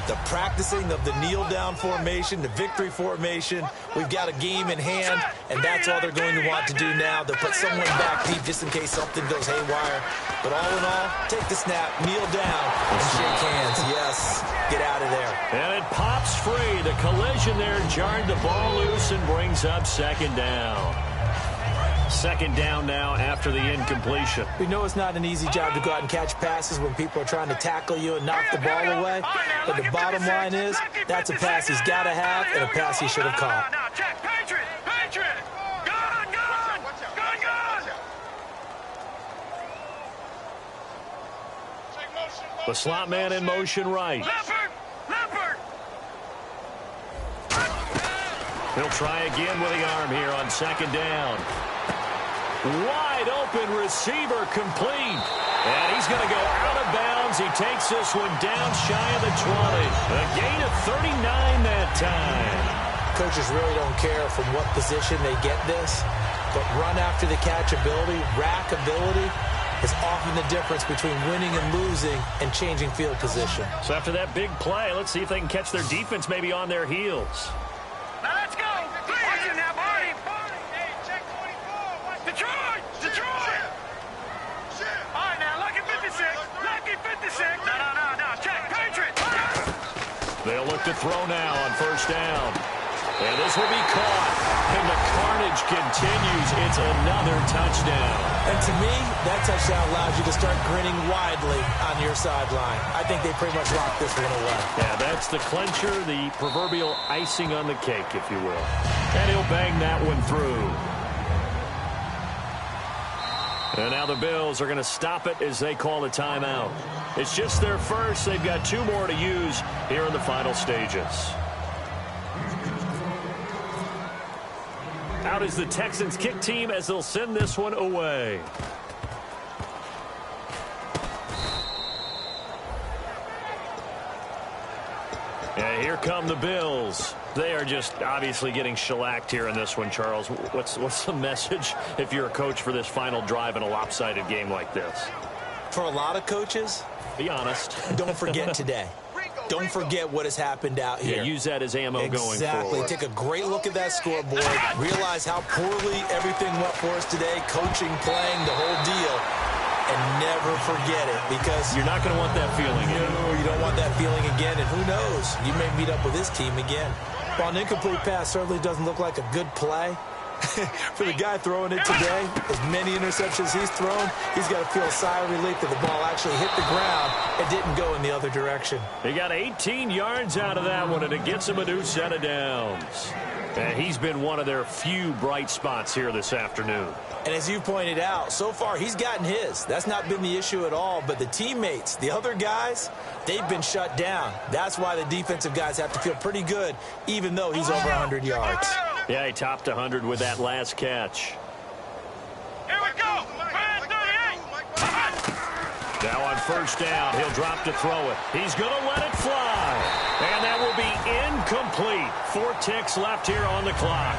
The practicing of the kneel-down formation, the victory formation. We've got a game in hand, and that's all they're going to want to do now. They'll put someone back deep just in case something goes haywire. But all in all, take the snap, kneel down, and shake hands. Yes, get out of there. And it pops free. The collision there jarred the ball loose and brings up second down. Second down now after the incompletion. We know it's not an easy job to go out and catch passes when people are trying to tackle you and knock the ball away. But the bottom line is, that's a pass he's got to have and a pass he should have caught. Now, check. Patriot. Gun. The slot man in motion right. Leopard. He'll try again with the arm here on second down. Wide open receiver complete. And he's going to go out of bounds. He takes this one down shy of the 20. A gain of 39 that time. Coaches really don't care from what position they get this, but run after the catch ability, rack ability, is often the difference between winning and losing and changing field position. So after that big play, let's see if they can catch their defense maybe on their heels. Now let's go. Watch it now, Barney. Hey, check 24. Detroit. All right, now, Lucky 56. No. Check. Patriot. They'll look to throw now on first down. And this will be caught. And the carnage continues. It's another touchdown. And to me, that touchdown allows you to start grinning widely on your sideline. I think they pretty much locked this one away. Yeah, that's the clincher, the proverbial icing on the cake, if you will. And he'll bang that one through. And now the Bills are going to stop it as they call a timeout. It's just their first. They've got two more to use here in the final stages. Out is the Texans kick team as they'll send this one away. And here come the Bills. They are just obviously getting shellacked here in this one, Charles. What's the message if you're a coach for this final drive in a lopsided game like this? For a lot of coaches, be honest. Don't forget today. Don't forget what has happened out here. Yeah, use that as ammo going forward. Exactly. Take a great look at that scoreboard. Realize how poorly everything went for us today. Coaching, playing, the whole deal. And never forget it, because you're not going to want that feeling. No, you don't want that feeling again. And who knows? You may meet up with this team again. While an incomplete pass certainly doesn't look like a good play, For the guy throwing it today, as many interceptions he's thrown, he's got to feel a sigh of relief that the ball actually hit the ground and didn't go in the other direction. He got 18 yards out of that one, and it gets him a new set of downs. And he's been one of their few bright spots here this afternoon. And as you pointed out, so far he's gotten his. That's not been the issue at all. But the teammates, the other guys, they've been shut down. That's why the defensive guys have to feel pretty good, even though he's over 100 yards. Yeah, he topped 100 with that last catch. Here we go. 38. Now on first down, he'll drop to throw it. He's going to let it fly. And that will be incomplete. 4 ticks left here on the clock.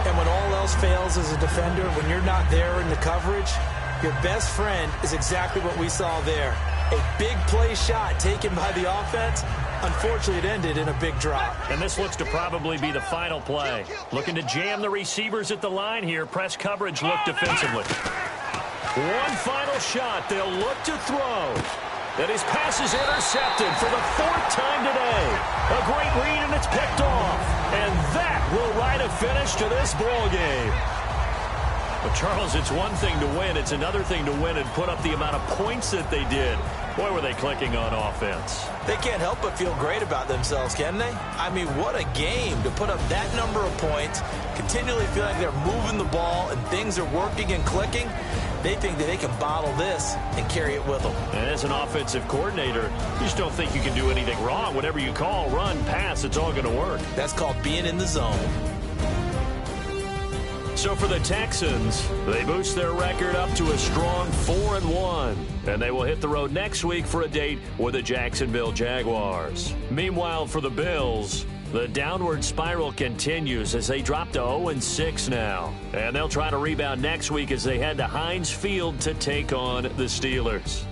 And when all else fails as a defender, when you're not there in the coverage, your best friend is exactly what we saw there. A big play shot taken by the offense. Unfortunately, it ended in a big drop. And this looks to probably be the final play. Looking to jam the receivers at the line here. Press coverage look defensively. One final shot. They'll look to throw. And his pass is intercepted for the 4th time today. A great read, and it's picked off. And that will write a finish to this ball game. But, Charles, it's one thing to win. It's another thing to win and put up the amount of points that they did. Boy, were they clicking on offense. They can't help but feel great about themselves, can they? I mean, what a game to put up that number of points, continually feel like they're moving the ball and things are working and clicking. They think that they can bottle this and carry it with them. And as an offensive coordinator, you just don't think you can do anything wrong. Whatever you call, run, pass, it's all going to work. That's called being in the zone. So for the Texans, they boost their record up to a strong 4-1. And they will hit the road next week for a date with the Jacksonville Jaguars. Meanwhile, for the Bills, the downward spiral continues as they drop to 0-6 now. And they'll try to rebound next week as they head to Heinz Field to take on the Steelers.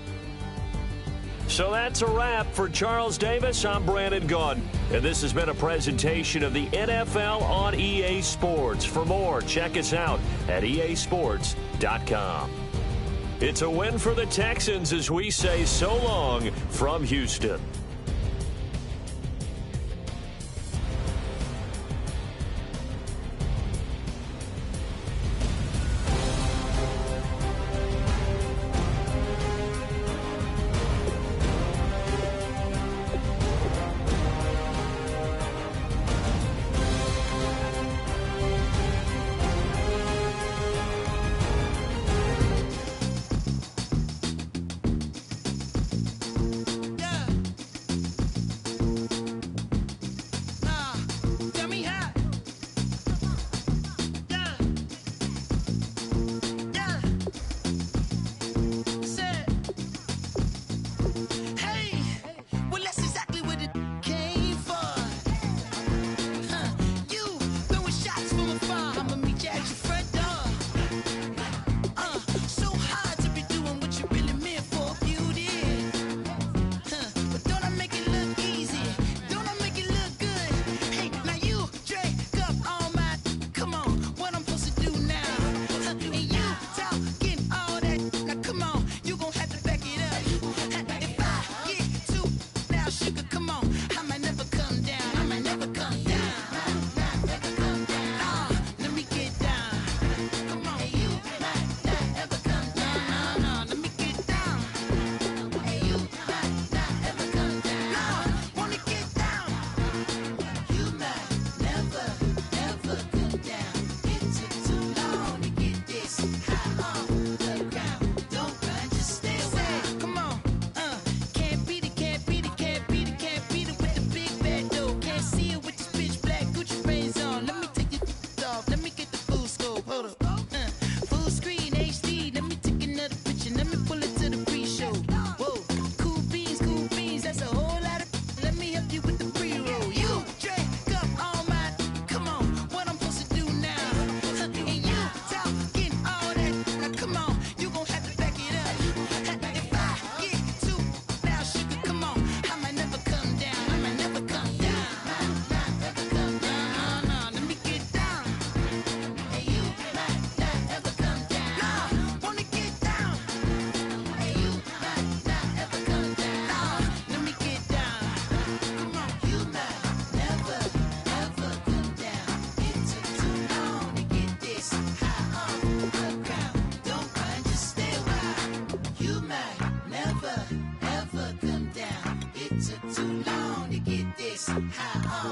So that's a wrap. For Charles Davis, I'm Brandon Gaudin. And this has been a presentation of the NFL on EA Sports. For more, check us out at easports.com. It's a win for the Texans as we say so long from Houston.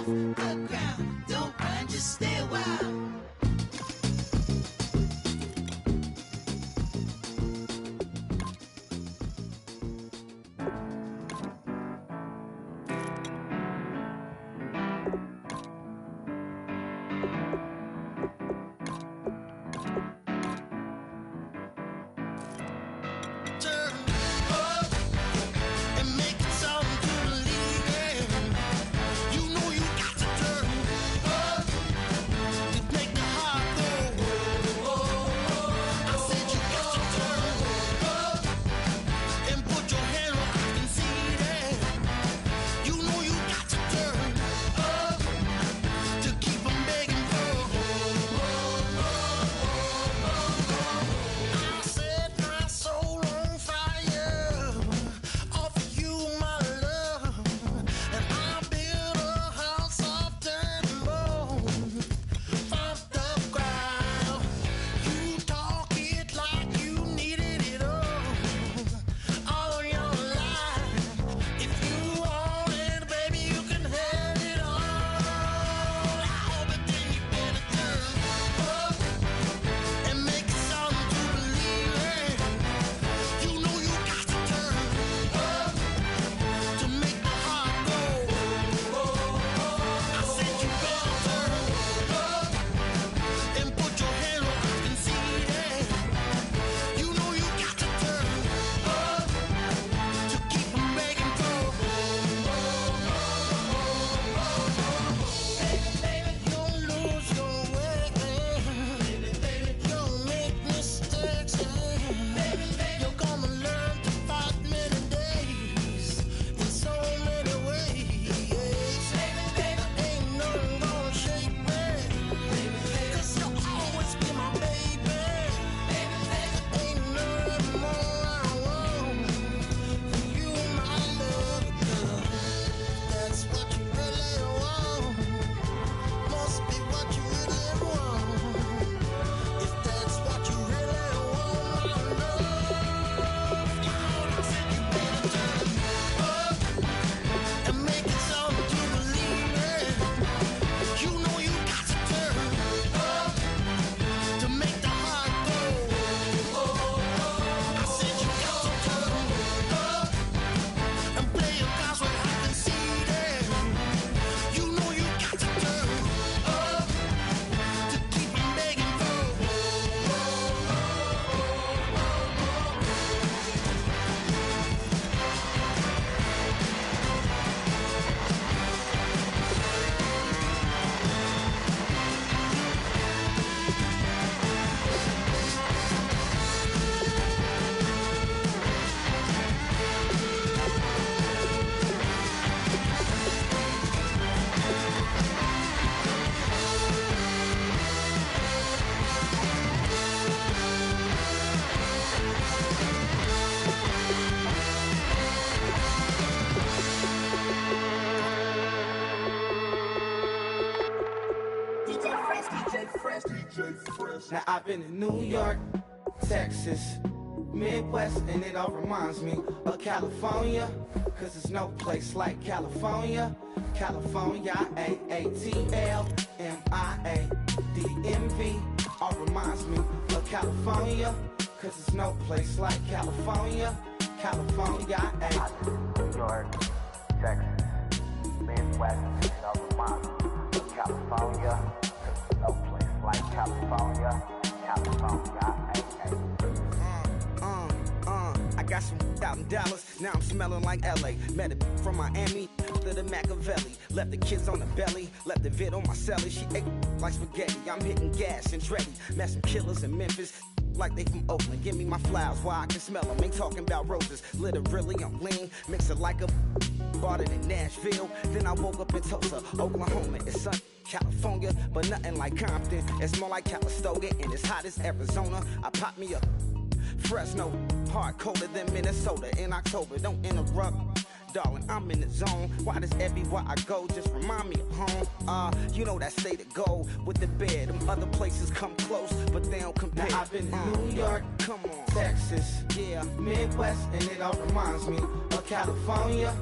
off the ground. Don't run, just stay a while. Now I've been in New York, Texas, Midwest, and it all reminds me of California, cause there's no place like California. California, AATLMIADMV, all reminds me of California, cause there's no place like California. California, New York, Texas, Midwest, and it all reminds me of California, cause there's no place like California. California, I got some out in Dallas, now I'm smelling like LA. Met a from Miami, to the Machiavelli. Left the kids on the belly, left the vid on my celly. She ate like spaghetti, I'm hitting gas and Dreddy. Met some killers in Memphis, like they from Oakland. Give me my flowers while I can smell them. Ain't talking about roses, literally I'm lean. Mix it like a bought it in Nashville. Then I woke up in Tulsa, Oklahoma. It's sunny, California, but nothing like Compton. It's more like Calistoga, and it's hot as Arizona. I pop me up Fresno, hard colder than Minnesota in October. Don't interrupt, darling, I'm in the zone. Why does everywhere I go just remind me of home? You know that state of gold with the bed. Them other places come close, but they don't compare. Now I've been to New York, come on, Texas, yeah, Midwest, and it all reminds me of California,